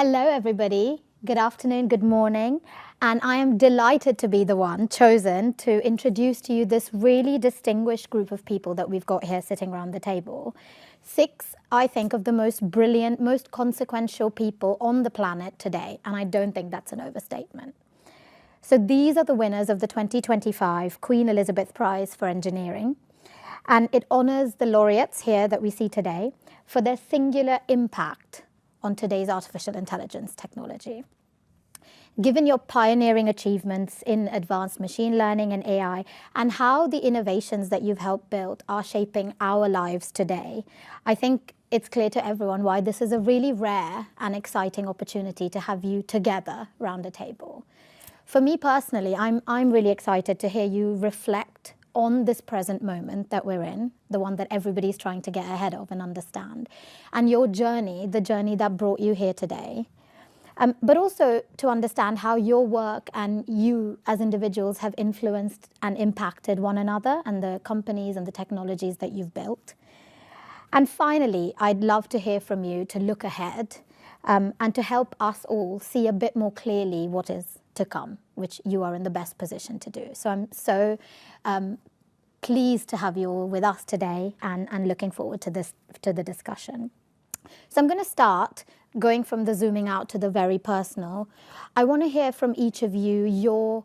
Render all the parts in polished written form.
Hello, everybody. Good afternoon, good morning. And I am delighted to be the one chosen to introduce to you this really distinguished group of people that we've got here sitting around the table. 6, I think, of the most brilliant, most consequential people on the planet today. And I don't think that's an overstatement. So these are the winners of the 2025 Queen Elizabeth Prize for Engineering. And it honors the laureates here that we see today for their singular impact on today's artificial intelligence technology. Given your pioneering achievements in advanced machine learning and AI, and how the innovations that you've helped build are shaping our lives today, I think it's clear to everyone why this is a really rare and exciting opportunity to have you together around a table. For me personally, I'm really excited to hear you reflect on this present moment that we're in, the one that everybody's trying to get ahead of and understand, and your journey, the journey that brought you here today. But also to understand how your work and you as individuals have influenced and impacted one another and the companies and the technologies that you've built. And finally, I'd love to hear from you to look ahead and to help us all see a bit more clearly what is to come, which you are in the best position to do. So I'm so pleased to have you all with us today and looking forward to the discussion. So I'm going to start going from the zooming out to the very personal. I want to hear from each of you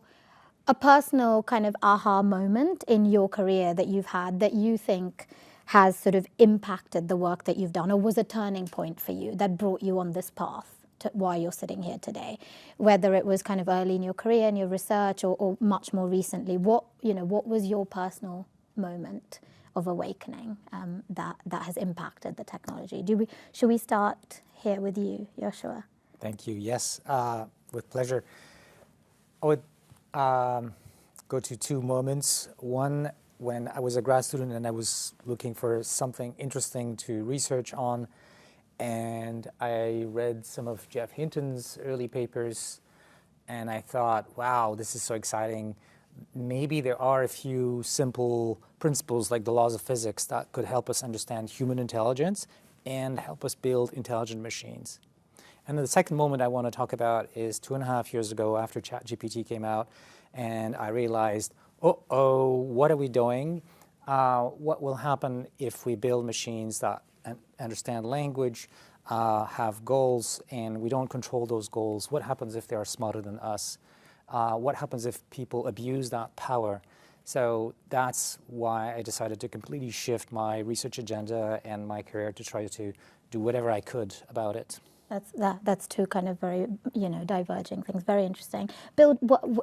a personal kind of aha moment in your career that you've had that you think has sort of impacted the work that you've done, or was a turning point for you that brought you on this path to why you're sitting here today, whether it was kind of early in your career and your research or much more recently. What was your personal moment of awakening that has impacted the technology? Should we start here with you, Joshua? Thank you. Yes, with pleasure. I would go to 2 moments. One, when I was a grad student and I was looking for something interesting to research on, and I read some of Geoff Hinton's early papers, and I thought, wow, this is so exciting. Maybe there are a few simple principles like the laws of physics that could help us understand human intelligence and help us build intelligent machines. And the second moment I want to talk about is 2.5 years ago after ChatGPT came out, and I realized, what are we doing? What will happen if we build machines that understand language, have goals, and we don't control those goals? What happens if they are smarter than us? What happens if people abuse that power? So that's why I decided to completely shift my research agenda and my career to try to do whatever I could about it. That's 2 kind of very, diverging things. Very interesting. Bill,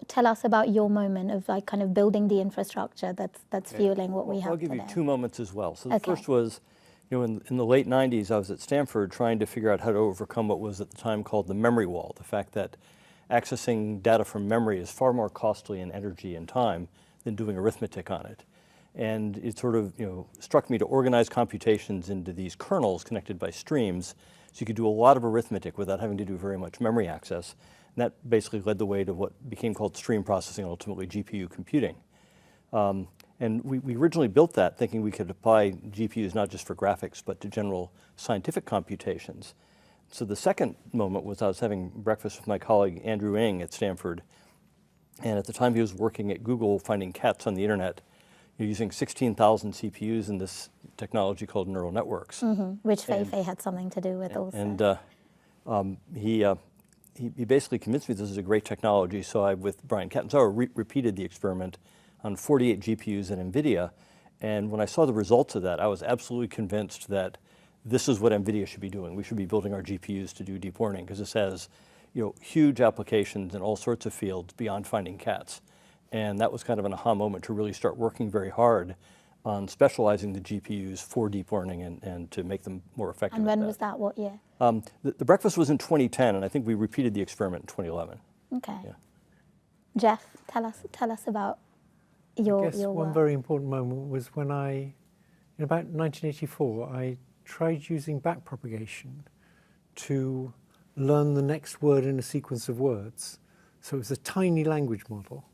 tell us about your moment of like kind of building the infrastructure that's fueling what we have today. I'll give you 2 moments as well. So the first was, in the late 90s, I was at Stanford trying to figure out how to overcome what was at the time called the memory wall, the fact that accessing data from memory is far more costly in energy and time than doing arithmetic on it. And it sort of, struck me to organize computations into these kernels connected by streams, so you could do a lot of arithmetic without having to do very much memory access. And that basically led the way to what became called stream processing and ultimately GPU computing. And we originally built that thinking we could apply GPUs not just for graphics, but to general scientific computations. So the second moment was I was having breakfast with my colleague Andrew Ng at Stanford. And at the time he was working at Google finding cats on the internet, using 16,000 CPUs in this technology called neural networks. Which Fei had something to do with also. And he basically convinced me this is a great technology. So I, with Brian Catanzaro, repeated the experiment on 48 GPUs at NVIDIA. And when I saw the results of that, I was absolutely convinced that this is what NVIDIA should be doing. We should be building our GPUs to do deep learning because this has huge applications in all sorts of fields beyond finding cats. And that was kind of an aha moment to really start working very hard on specializing the GPUs for deep learning and to make them more effective. And when was that? What year? The breakfast was in 2010, and I think we repeated the experiment in 2011. Okay. Yeah. Jeff, tell us about your I guess work. one very important moment was when in about 1984, I tried using backpropagation to learn the next word in a sequence of words. So it was a tiny language model,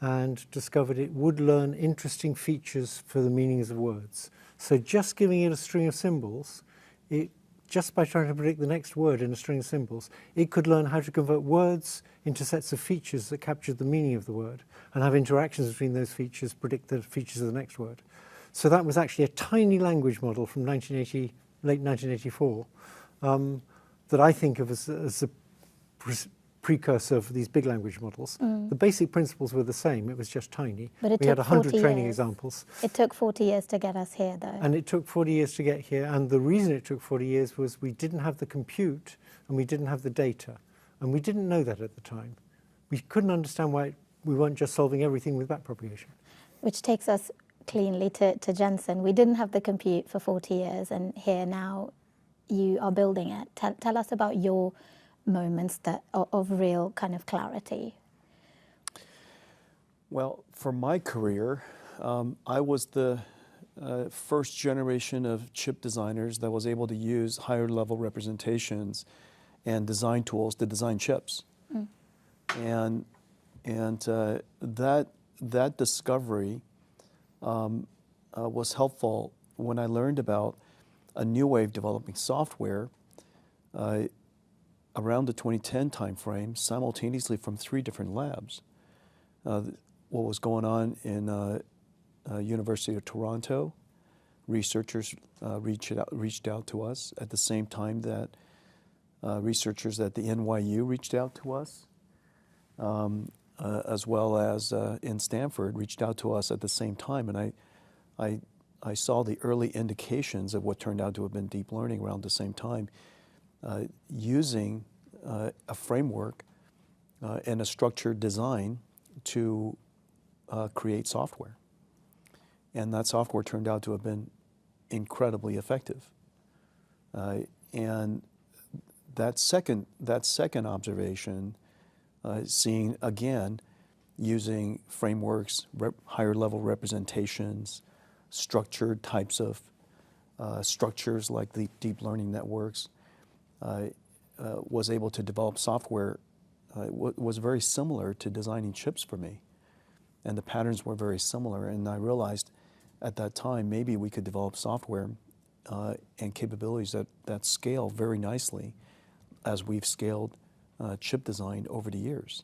and discovered it would learn interesting features for the meanings of words. So just giving it a string of symbols, it just by trying to predict the next word in a string of symbols, it could learn how to convert words into sets of features that captured the meaning of the word and have interactions between those features, predict the features of the next word. So that was actually a tiny language model from late 1984 that I think of as a precursor for these big language models. The basic principles were the same, it was just tiny. But it we took had 100 40 training years. examples. It took 40 years to get us here, though. And it took 40 years to get here, and the reason it took 40 years was we didn't have the compute and we didn't have the data. And we didn't know that at the time. We couldn't understand why we weren't just solving everything with backpropagation. Which takes us cleanly to Jensen. We didn't have the compute for 40 years, and here now you are building it. Tell us about your moments of real kind of clarity. Well, for my career, I was the first generation of chip designers that was able to use higher level representations and design tools to design chips. And that discovery was helpful when I learned about a new way of developing software around the 2010 timeframe, simultaneously from 3 different labs. What was going on in University of Toronto, researchers reached out to us at the same time that researchers at the NYU reached out to us, as well as in Stanford reached out to us at the same time. And I saw the early indications of what turned out to have been deep learning around the same time, using a framework and a structured design to create software. And that software turned out to have been incredibly effective. And that second observation, seeing again, using frameworks, higher level representations, structured types of structures like the deep learning networks, was able to develop software was very similar to designing chips for me. And the patterns were very similar. And I realized at that time, maybe we could develop software and capabilities that scale very nicely as we've scaled chip design over the years.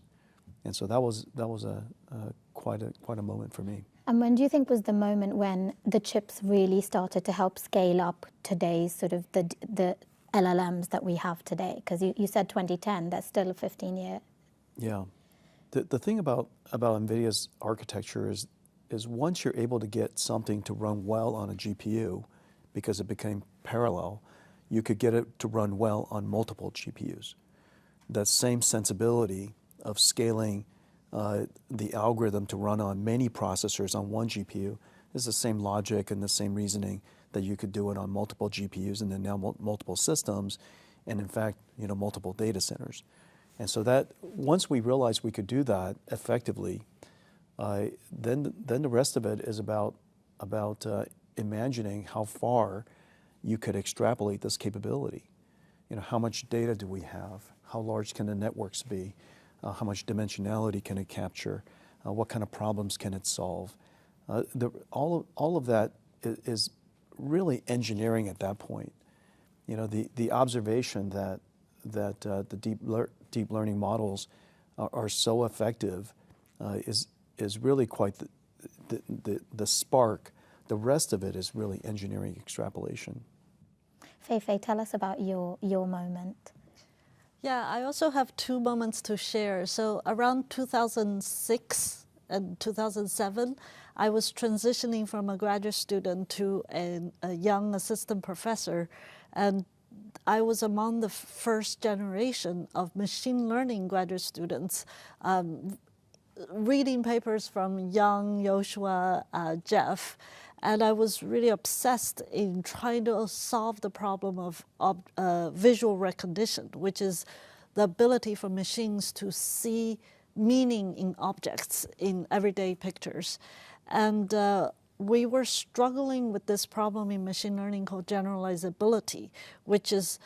And so that was quite a moment for me. And when do you think was the moment when the chips really started to help scale up today's sort of the LLMs that we have today? Because you said 2010, that's still a 15-year. Yeah. The thing about NVIDIA's architecture is once you're able to get something to run well on a GPU, because it became parallel, you could get it to run well on multiple GPUs. That same sensibility of scaling the algorithm to run on many processors on one GPU is the same logic and the same reasoning that you could do it on multiple GPUs and then now multiple systems, and in fact, multiple data centers. And so that once we realized we could do that effectively, then the rest of it is about imagining how far you could extrapolate this capability. How much data do we have? How large can the networks be? How much dimensionality can it capture? What kind of problems can it solve? All of that is really engineering at that point. The observation that the deep learning models are so effective is really quite the spark. The rest of it is really engineering extrapolation. Fei, tell us about your moment. Yeah, I also have 2 moments to share. So around 2006 and 2007, I was transitioning from a graduate student to a young assistant professor, and I was among the first generation of machine learning graduate students, reading papers from Yang, Joshua, Jeff, and I was really obsessed in trying to solve the problem of visual recognition, which is the ability for machines to see meaning in objects in everyday pictures. And we were struggling with this problem in machine learning called generalizability, which is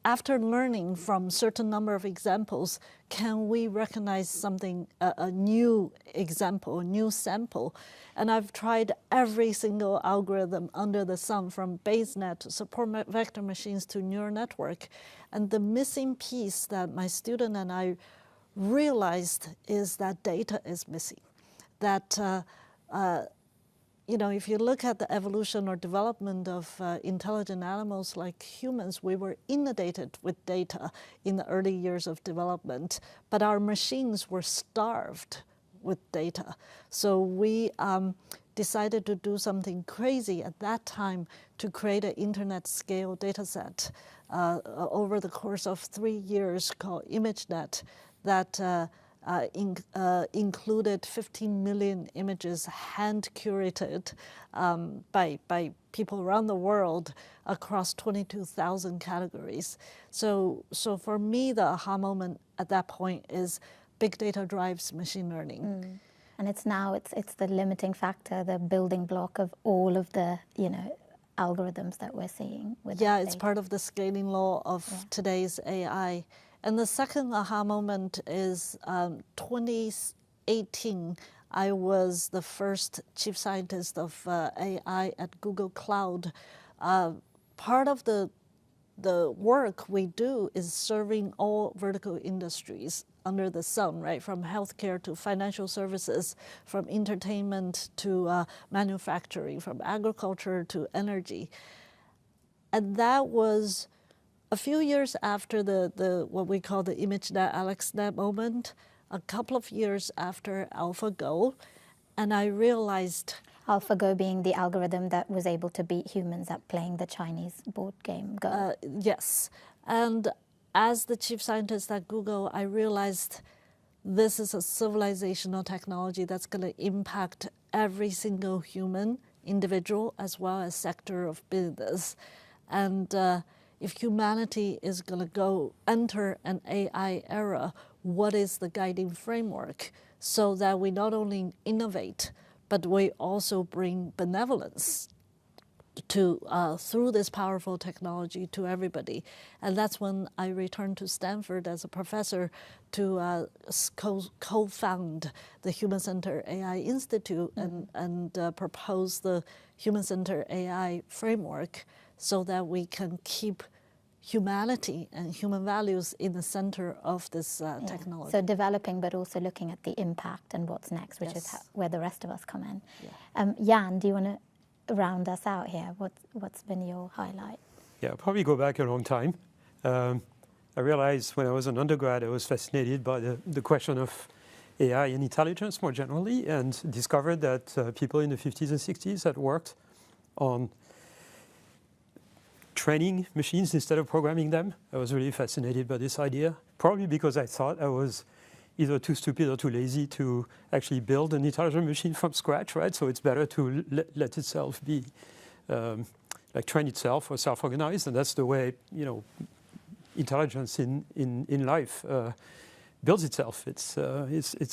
after learning from certain number of examples, can we recognize something, a new example, a new sample? And I've tried every single algorithm under the sun, from BaseNet to support vector machines to neural network. And the missing piece that my student and I realized is that data is missing. That you know, if you look at the evolution or development of intelligent animals like humans, we were inundated with data in the early years of development, but our machines were starved with data. So we decided to do something crazy at that time to create an internet-scale data set over the course of 3 years called ImageNet that included 15 million images hand-curated by people around the world across 22,000 categories. So for me, the aha moment at that point is big data drives machine learning. Mm. And it's the limiting factor, the building block of all of the, you know, algorithms that we're seeing. Yeah, it's part of the scaling law of today's AI. And the second aha moment is 2018. I was the first chief scientist of AI at Google Cloud. Part of the work we do is serving all vertical industries under the sun, right? From healthcare to financial services, from entertainment to manufacturing, from agriculture to energy. And that was a few years after the what we call the ImageNet, AlexNet moment, a couple of years after AlphaGo, and I realized... AlphaGo being the algorithm that was able to beat humans at playing the Chinese board game Go. Yes, and as the chief scientist at Google, I realized this is a civilizational technology that's going to impact every single human, individual, as well as sector of business. And if humanity is going to enter an AI era, what is the guiding framework so that we not only innovate, but we also bring benevolence to through this powerful technology to everybody? And that's when I returned to Stanford as a professor to co-found the Human-Centered AI Institute and propose the Human-Centered AI framework so that we can keep humanity and human values in the center of this technology. So developing, but also looking at the impact and what's next, which is where the rest of us come in. Yeah. Yann, do you want to round us out here? What's been your highlight? Yeah, I'll probably go back a long time. I realized when I was an undergrad, I was fascinated by the question of AI and intelligence more generally, and discovered that people in the 50s and 60s had worked on training machines instead of programming them. I was really fascinated by this idea, probably because I thought I was either too stupid or too lazy to actually build an intelligent machine from scratch, right? So it's better to let itself be, like train itself or self-organized, and that's the way, you know, intelligence in life builds itself. It's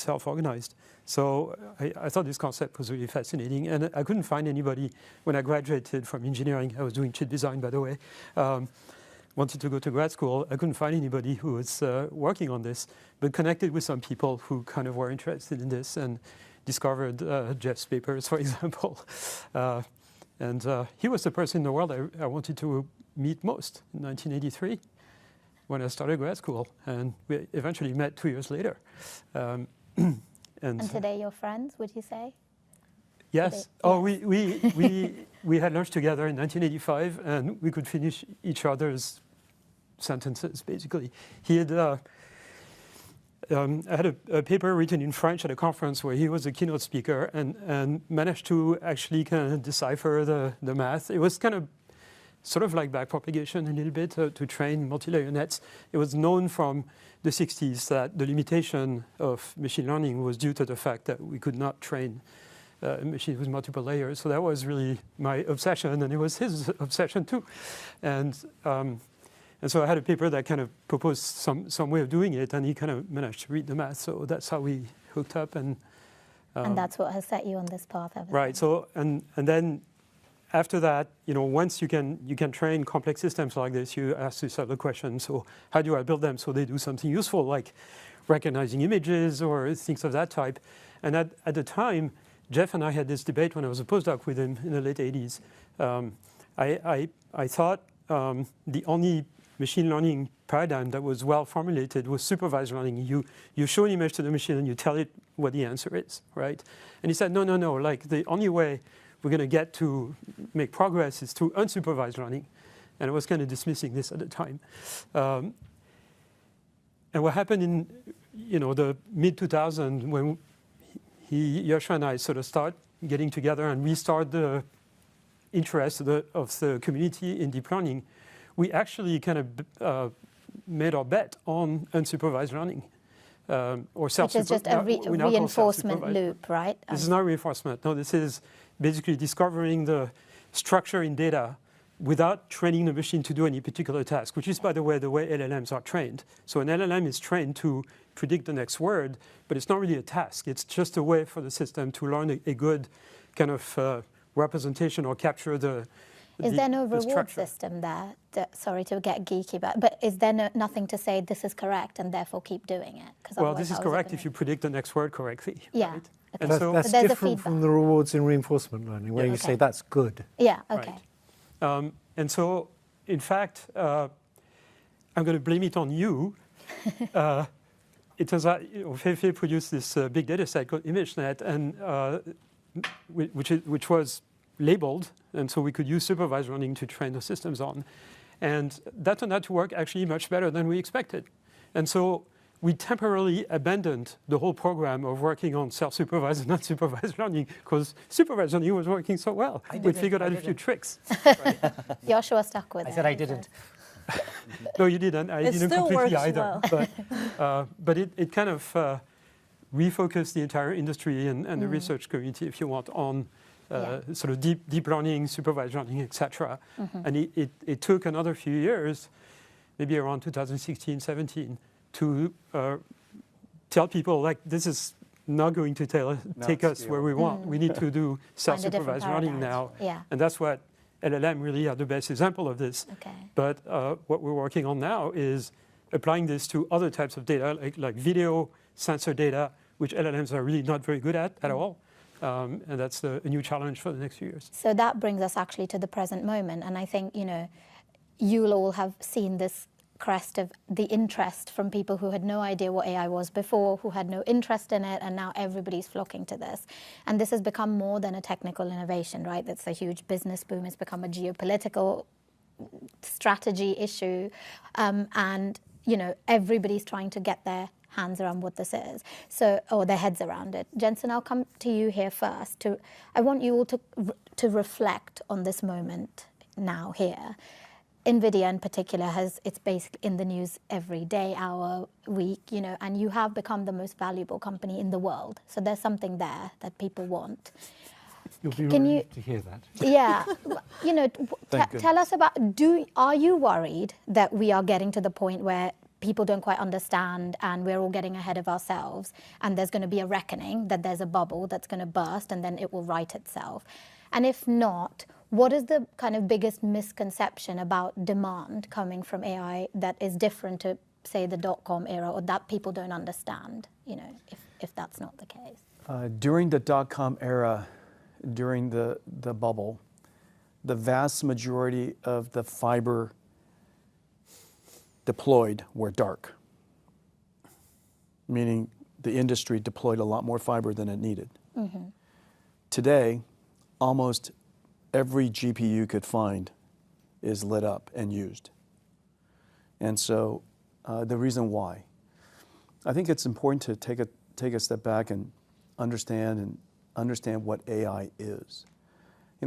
self-organized. So I thought this concept was really fascinating, and I couldn't find anybody. When I graduated from engineering, I was doing chip design, by the way, wanted to go to grad school. I couldn't find anybody who was working on this, but connected with some people who kind of were interested in this and discovered Jeff's papers, for example. And he was the person in the world I wanted to meet most in 1983 when I started grad school, and we eventually met 2 years later. And today you're friends, would you say? Yes. Oh, we had lunch together in 1985, and we could finish each other's sentences, basically. He had, I had a paper written in French at a conference where he was a keynote speaker and managed to actually kind of decipher the math. It was kind of sort of like backpropagation a little bit to train multi-layer nets. It was known from the 60s that the limitation of machine learning was due to the fact that we could not train machines with multiple layers. So that was really my obsession, and it was his obsession too. And so I had a paper that kind of proposed some way of doing it, and he kind of managed to read the math. So that's how we hooked up. And that's what has set you on this path ever since. Right. So and then after that, once you can train complex systems like this, you ask yourself the question, so how do I build them so they do something useful, like recognizing images or things of that type? And at the time, Jeff and I had this debate when I was a postdoc with him in the late 80s. I thought the only machine learning paradigm that was well formulated was supervised learning. You show an image to the machine and you tell it what the answer is, right? And he said, no, like the only way we're going to get to make progress is through unsupervised learning. And I was kind of dismissing this at the time. And what happened in the mid-2000s when Joshua and I sort of start getting together and restart the interest of the community in deep learning, we actually kind of made our bet on unsupervised learning. Or self-supervised. Which is just a reinforcement loop, right? This is not reinforcement. No, this is basically discovering the structure in data without training the machine to do any particular task, which is, by the way LLMs are trained. So an LLM is trained to predict the next word, but it's not really a task. It's just a way for the system to learn a good kind of representation or capture the Is there no reward system there? Sorry to get geeky, but is there nothing to say this is correct and therefore keep doing it? Well, this is correct if you predict the next word correctly. Yeah. Right? Okay. And that's different from the rewards in reinforcement learning, where you say that's good. Yeah, okay. Right. And so, in fact, I'm going to blame it on you. It turns out Feifei produced this big data set called ImageNet, and which was labeled, and so we could use supervised learning to train the systems on. And that turned out to work actually much better than we expected. And so we temporarily abandoned the whole program of working on self-supervised and unsupervised learning because supervised learning was working so well. We figured out a few tricks. Right. Joshua stuck with it. I said I didn't. No, you didn't. I didn't completely either. Well. But it kind of refocused the entire industry and the research community, if you want, on sort of deep learning, supervised learning, etc. And it took another few years, maybe around 2016, 17, to tell people, like, this is not going to take us where we want. We need to do self-supervised learning now. Yeah. And that's what LLM really are the best example of this. Okay. But what we're working on now is applying this to other types of data, like video, sensor data, which LLMs are really not very good at all. And that's a new challenge for the next few years. So that brings us actually to the present moment. And I think, you'll all have seen this crest of the interest from people who had no idea what AI was before, who had no interest in it, and now everybody's flocking to this. And this has become more than a technical innovation, right? That's a huge business boom. It's become a geopolitical strategy issue. And, everybody's trying to get their hands around what this is, or their heads around it. Jensen, I'll come to you here first. I want you all to reflect on this moment now here. NVIDIA in particular it's basically in the news every day, hour, week, and you have become the most valuable company in the world. So there's something there that people want. You'll be relieved to hear that. Yeah, tell us about. Are you worried that we are getting to the point where people don't quite understand and we're all getting ahead of ourselves and there's going to be a reckoning, that there's a bubble that's going to burst and then it will right itself? And if not, what is the kind of biggest misconception about demand coming from AI that is different to, say, the dot-com era, or that people don't understand, if that's not the case? During the dot-com era, during the bubble, the vast majority of the fiber deployed were dark, meaning the industry deployed a lot more fiber than it needed. Today, almost every GPU you could find is lit up and used. And so the reason why, I think it's important to take a step back and understand what AI is.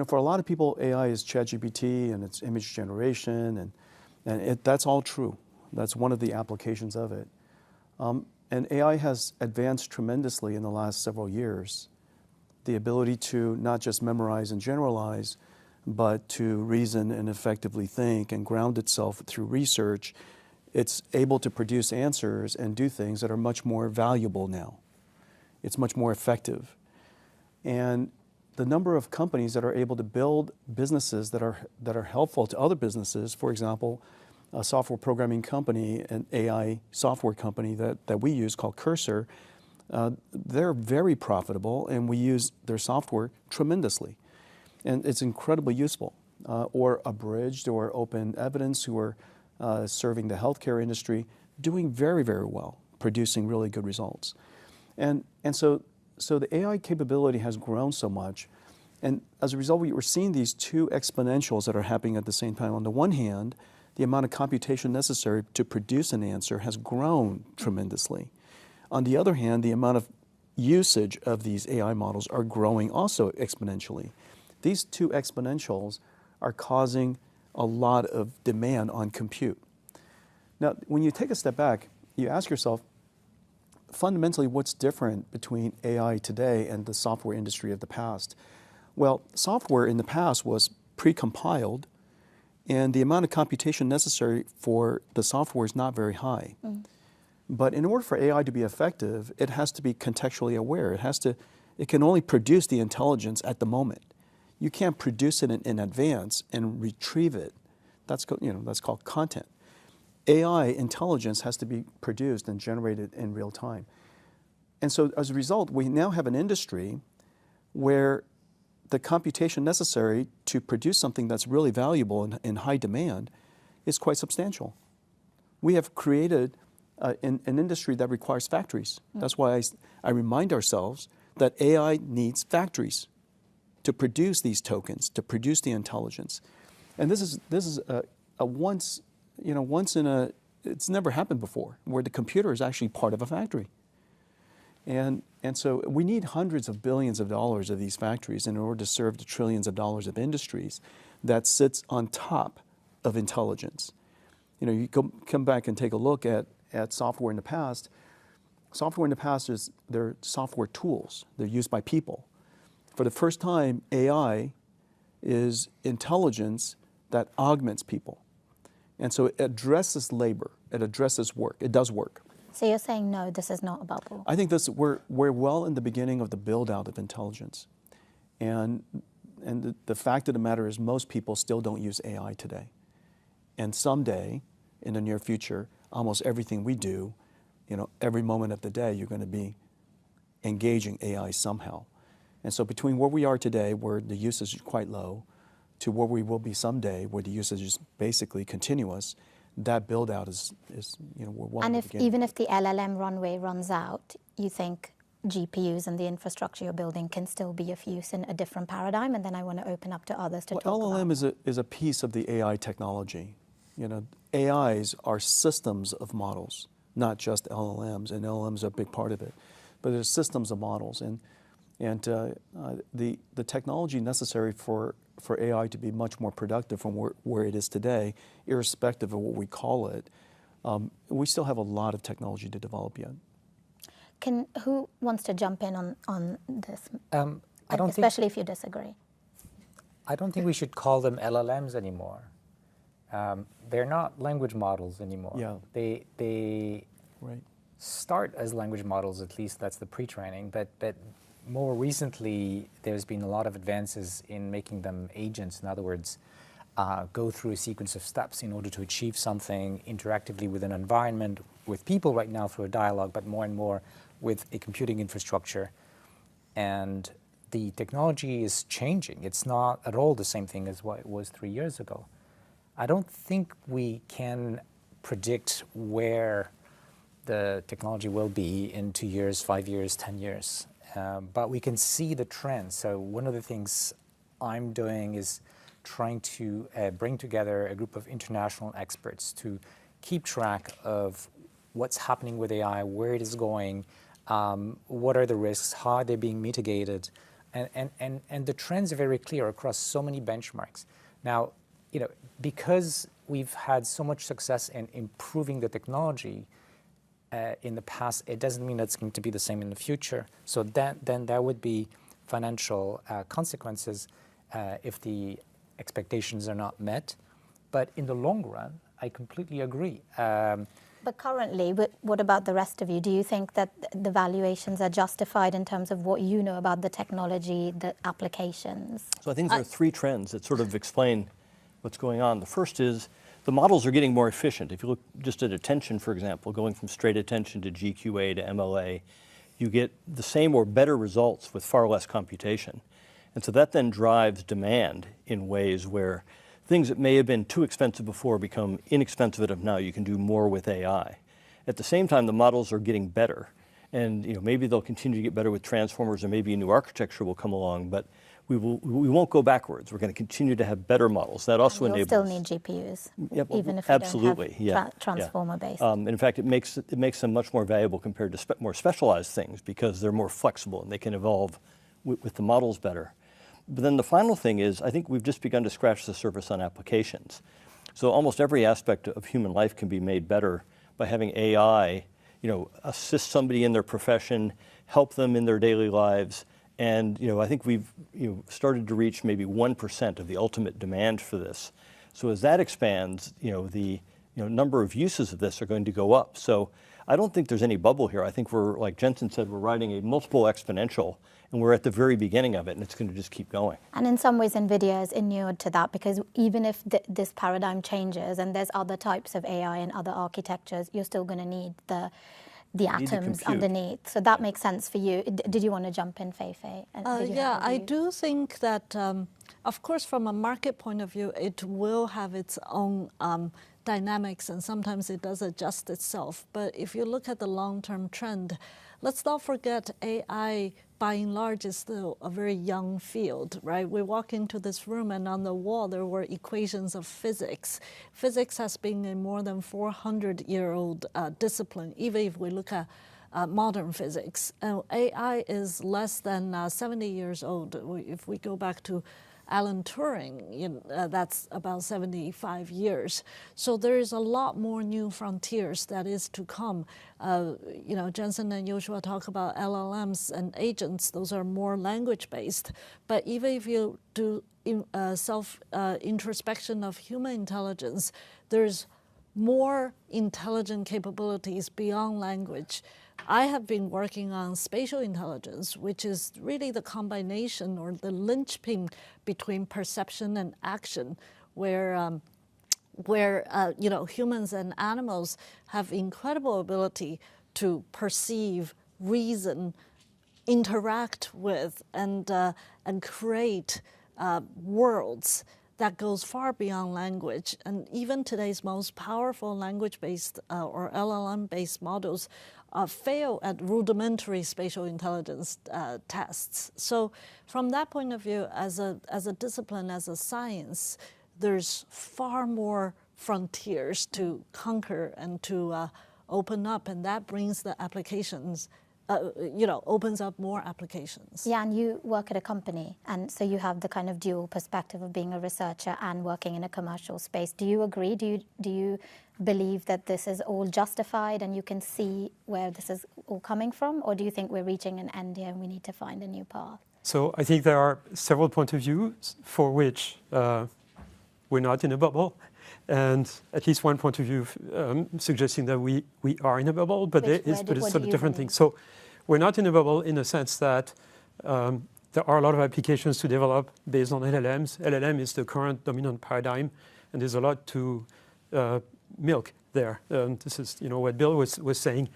For a lot of people, AI is ChatGPT and it's image generation, and that's all true. That's one of the applications of it. And AI has advanced tremendously in the last several years. The ability to not just memorize and generalize, but to reason and effectively think and ground itself through research. It's able to produce answers and do things that are much more valuable now. It's much more effective. And the number of companies that are able to build businesses that are helpful to other businesses, for example, a software programming company, an AI software company that we use called Cursor, they're very profitable, and we use their software tremendously. And it's incredibly useful. Or Abridged or Open Evidence, who are serving the healthcare industry, doing very, very well, producing really good results. And so the AI capability has grown so much, and as a result, we're seeing these two exponentials that are happening at the same time. On the one hand, the amount of computation necessary to produce an answer has grown tremendously. On the other hand, the amount of usage of these AI models are growing also exponentially. These two exponentials are causing a lot of demand on compute. Now, when you take a step back, you ask yourself, fundamentally, what's different between AI today and the software industry of the past? Well, software in the past was pre-compiled, and the amount of computation necessary for the software is not very high. But in order for AI to be effective, it has to be contextually aware. It can only produce the intelligence at the moment. You can't produce it in advance and retrieve it. That's called content. AI intelligence has to be produced and generated in real time. And so as a result, we now have an industry where the computation necessary to produce something that's really valuable and in high demand is quite substantial. We have created an industry that requires factories. That's why I remind ourselves that AI needs factories to produce these tokens, to produce the intelligence. And this is a once in a, it's never happened before, where the computer is actually part of a factory. And so we need hundreds of billions of dollars of these factories in order to serve the trillions of dollars of industries that sits on top of intelligence. You come back and take a look at software in the past. Software in the past they're software tools. They're used by people. For the first time, AI is intelligence that augments people. And so it addresses labor, it addresses work, it does work. So you're saying, no, this is not a bubble? I think we're well in the beginning of the build-out of intelligence. And the fact of the matter is most people still don't use AI today. And someday, in the near future, almost everything we do, every moment of the day, you're going to be engaging AI somehow. And so between where we are today, where the usage is quite low, to where we will be someday, where the usage is basically continuous, that build-out is we're well in the beginning. Even if the LLM runway runs out, you think GPUs and the infrastructure you're building can still be of use in a different paradigm? And then I want to open up to others to talk about. LLM is a piece of the AI technology. AIs are systems of models, not just LLMs, and LLMs are a big part of it. But there's systems of models, and the technology necessary for AI to be much more productive from where it is today, irrespective of what we call it, we still have a lot of technology to develop yet. Who wants to jump in on this? Especially if you disagree. I don't think we should call them LLMs anymore. They're not language models anymore. Yeah. They right. start as language models, at least that's the pre-training, but more recently there's been a lot of advances in making them agents. In other words, go through a sequence of steps in order to achieve something interactively with an environment, with people right now through a dialogue, but more and more with a computing infrastructure. And the technology is changing. It's not at all the same thing as what it was 3 years ago. I don't think we can predict where the technology will be in 2 years, 5 years, 10 years. But we can see the trends. So one of the things I'm doing is trying to bring together a group of international experts to keep track of what's happening with AI, where it is going, what are the risks, how are they being mitigated, and the trends are very clear across so many benchmarks. Now, because we've had so much success in improving the technology in the past, it doesn't mean that's going to be the same in the future. So then there would be financial consequences if the expectations are not met. But in the long run, I completely agree. But currently, what about the rest of you? Do you think that the valuations are justified in terms of what you know about the technology, the applications? So I think there are three trends that sort of explain what's going on. The first is the models are getting more efficient. If you look just at attention, for example, going from straight attention to GQA to MLA, you get the same or better results with far less computation. And so that then drives demand in ways where things that may have been too expensive before become inexpensive enough now. You can do more with AI. At the same time, the models are getting better. And maybe they'll continue to get better with transformers, or maybe a new architecture will come along, but we won't go backwards. We're going to continue to have better models. That also enables. You'll still need GPUs, yep, even if you absolutely, don't have transformer-based. In fact, it makes them much more valuable compared to more specialized things because they're more flexible and they can evolve with the models better. But then the final thing is, I think we've just begun to scratch the surface on applications. So almost every aspect of human life can be made better by having AI, assist somebody in their profession, help them in their daily lives. And I think we've started to reach maybe 1% of the ultimate demand for this. So as that expands, the number of uses of this are going to go up. So I don't think there's any bubble here. I think we're, like Jensen said, we're riding a multiple exponential, and we're at the very beginning of it, and it's going to just keep going. And in some ways, NVIDIA is inured to that, because even if this paradigm changes and there's other types of AI and other architectures, you're still going to need the atoms underneath. So that makes sense for you. Did you want to jump in, Fei-Fei? Yeah, I do think that, of course, from a market point of view, it will have its own dynamics, and sometimes it does adjust itself. But if you look at the long-term trend, let's not forget AI, by and large, is still a very young field, right? We walk into this room and on the wall there were equations of physics. Physics has been a more than 400-year-old discipline, even if we look at modern physics. AI is less than 70 years old. If we go back to Alan Turing, that's about 75 years. So there is a lot more new frontiers that is to come. Jensen and Joshua talk about LLMs and agents. Those are more language-based. But even if you do self-introspection of human intelligence, there's more intelligent capabilities beyond language. I have been working on spatial intelligence, which is really the combination or the linchpin between perception and action, where humans and animals have incredible ability to perceive, reason, interact with, and create worlds that goes far beyond language. And even today's most powerful language-based or LLM-based models fail at rudimentary spatial intelligence tests. So from that point of view, as a discipline, as a science, there's far more frontiers to conquer and to open up, and that brings the applications, opens up more applications. Yeah, and you work at a company, and so you have the kind of dual perspective of being a researcher and working in a commercial space. Do you agree? Do you believe that this is all justified and you can see where this is all coming from? Or do you think we're reaching an end here and we need to find a new path? So I think there are several points of view for which we're not in a bubble. And at least one point of view suggesting that we are in a bubble, but it's sort of different things. So we're not in a bubble in the sense that there are a lot of applications to develop based on LLMs. LLM is the current dominant paradigm, and there's a lot to milk there. This is what Bill was saying,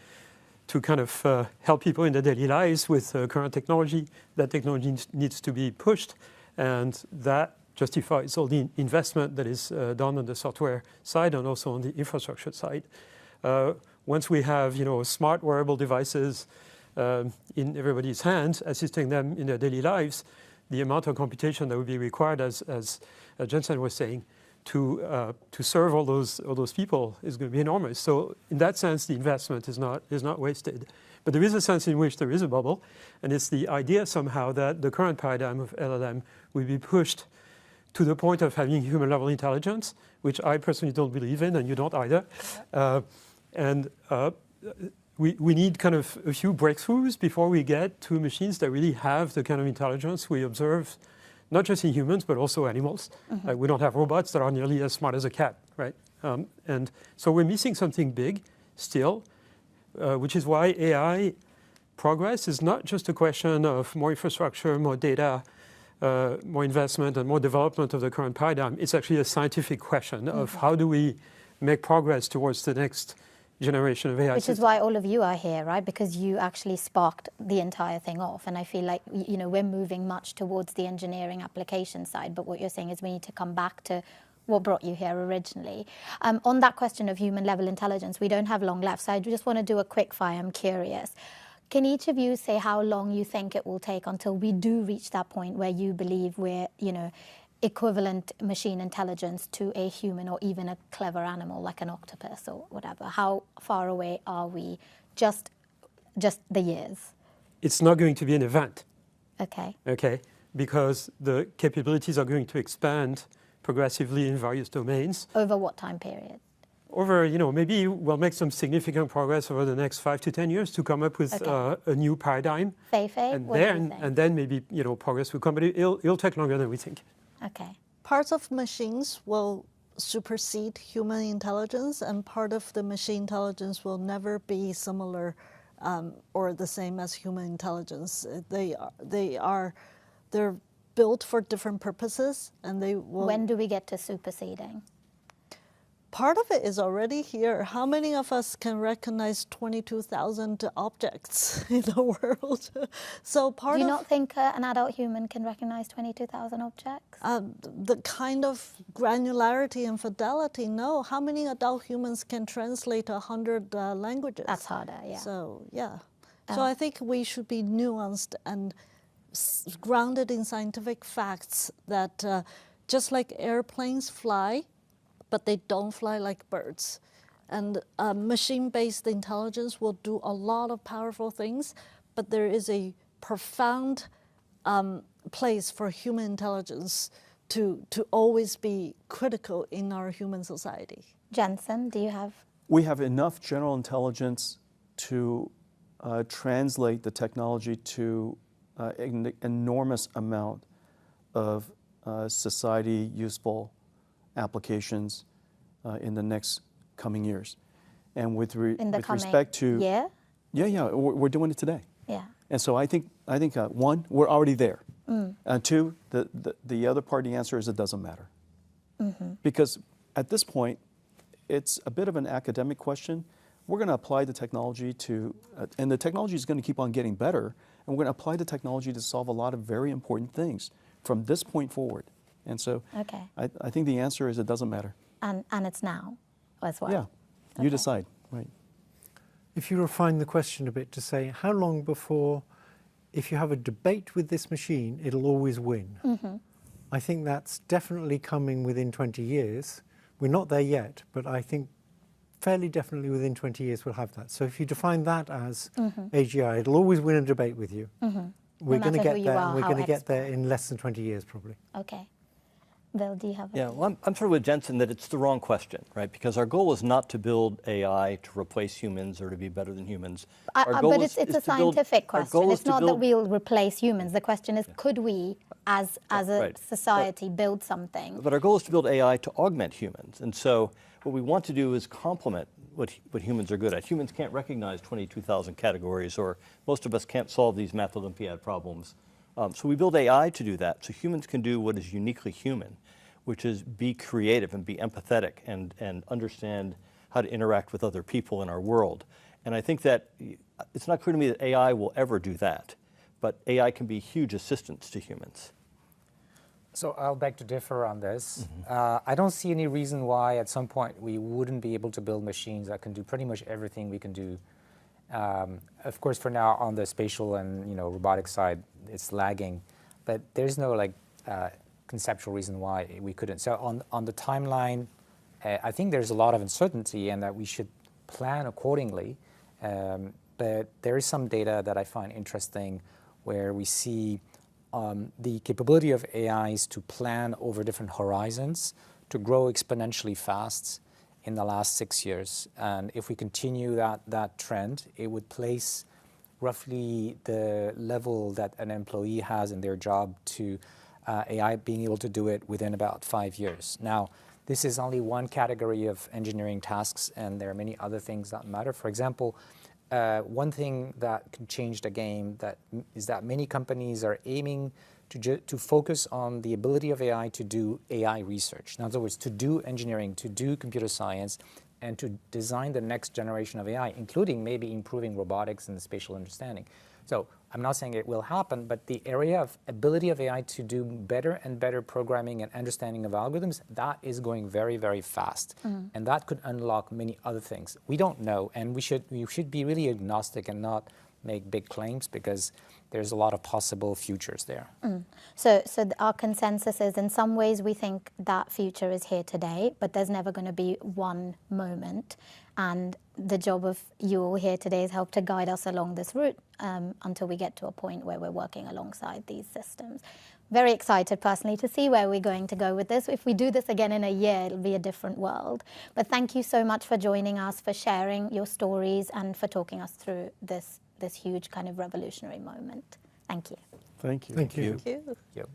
to kind of help people in their daily lives with current technology. That technology needs to be pushed, and that justifies all the investment that is done on the software side and also on the infrastructure side. Once we have smart wearable devices in everybody's hands, assisting them in their daily lives, the amount of computation that would be required, as Jensen was saying, to serve all those people is going to be enormous. So in that sense, the investment is not wasted. But there is a sense in which there is a bubble, and it's the idea somehow that the current paradigm of LLM will be pushed to the point of having human-level intelligence, which I personally don't believe in, and you don't either. We need kind of a few breakthroughs before we get to machines that really have the kind of intelligence we observe, not just in humans, but also animals. Mm-hmm. We don't have robots that are nearly as smart as a cat, right? And so we're missing something big still, which is why AI progress is not just a question of more infrastructure, more data, more investment, and more development of the current paradigm. It's actually a scientific question of how do we make progress towards the next generation of AI Which systems. is why all of you are here, right? Because you actually sparked the entire thing off. And I feel like, you know, we're moving much towards the engineering application side. But what you're saying is we need to come back to what brought you here originally. On that question of human level intelligence, we don't have long left. So I just want to do a quick fire. I'm curious. Can each of you say how long you think it will take until we do reach that point where you believe we're, you know, equivalent machine intelligence to a human or even a clever animal like an octopus or whatever? How far away are we? Just the years. It's not going to be an event. Okay. Okay, because the capabilities are going to expand progressively in various domains. Over what time period? Over, you know, maybe we'll make some significant progress over the next 5 to 10 years to come up with a new paradigm. Fei-Fei, what do you think? And then maybe, you know, progress will come, but it'll take longer than we think. Okay. Parts of machines will supersede human intelligence, and part of the machine intelligence will never be similar or the same as human intelligence. They're built for different purposes, and they will. When do we get to superseding? Part of it is already here. How many of us can recognize 22,000 objects in the world? So Do you not think an adult human can recognize 22,000 objects? The kind of granularity and fidelity, no. How many adult humans can translate 100 languages? That's harder, yeah. So, yeah. So I think we should be nuanced and grounded in scientific facts that just like airplanes fly, but they don't fly like birds. And machine-based intelligence will do a lot of powerful things, but there is a profound place for human intelligence to always be critical in our human society. Jensen, do you have? We have enough general intelligence to translate the technology to an enormous amount of society useful applications in the next coming years. And with respect to year? Yeah, we're doing it today. Yeah. And so I think one, we're already there. And two, the other part of the answer is it doesn't matter. Because at this point, it's a bit of an academic question. We're going to apply the technology to, and the technology is going to keep on getting better, and we're going to apply the technology to solve a lot of very important things from this point forward. And so I think the answer is it doesn't matter. And it's now as well. Yeah, you decide, right. If you refine the question a bit to say, how long before, if you have a debate with this machine, it'll always win? I think that's definitely coming within 20 years. We're not there yet, but I think fairly definitely within 20 years we'll have that. So if you define that as AGI, it'll always win a debate with you. We're going to get there, and we're going to get there in less than 20 years probably. Okay. Bill, do you have? Yeah, well, I'm sort of with Jensen that it's the wrong question, right? Because our goal is not to build AI to replace humans or to be better than humans. But it's a scientific question. It's not that we'll replace humans. The question is, could we, as a society, build something? But our goal is to build AI to augment humans. And so what we want to do is complement what humans are good at. Humans can't recognize 22,000 categories, or most of us can't solve these math Olympiad problems. So we build AI to do that, so humans can do what is uniquely human, which is be creative and be empathetic and understand how to interact with other people in our world. And I think that it's not clear to me that AI will ever do that, but AI can be huge assistance to humans. So I'll beg to differ on this. I don't see any reason why at some point we wouldn't be able to build machines that can do pretty much everything we can do. Of course, for now, on the spatial and robotic side, it's lagging, but there's no conceptual reason why we couldn't. So on the timeline, I think there's a lot of uncertainty, and that we should plan accordingly. But there is some data that I find interesting, where we see the capability of AIs to plan over different horizons to grow exponentially fast in the last 6 years. And if we continue that trend, it would place roughly the level that an employee has in their job to AI being able to do it within about 5 years. Now, this is only one category of engineering tasks, and there are many other things that matter. For example, one thing that can change the game is that many companies are aiming to focus on the ability of AI to do AI research. In other words, to do engineering, to do computer science, and to design the next generation of AI, including maybe improving robotics and spatial understanding. So I'm not saying it will happen, but the area of ability of AI to do better and better programming and understanding of algorithms, that is going very, very fast. And that could unlock many other things. We don't know, and we should be really agnostic and not make big claims, because there's a lot of possible futures there. So our consensus is, in some ways we think that future is here today, but there's never going to be one moment. And the job of you all here today is help to guide us along this route until we get to a point where we're working alongside these systems. Very excited personally to see where we're going to go with this. If we do this again in a year, it'll be a different world. But thank you so much for joining us, for sharing your stories, and for talking us through this huge kind of revolutionary moment. Thank you. Thank you. Thank you. Thank you. Yep.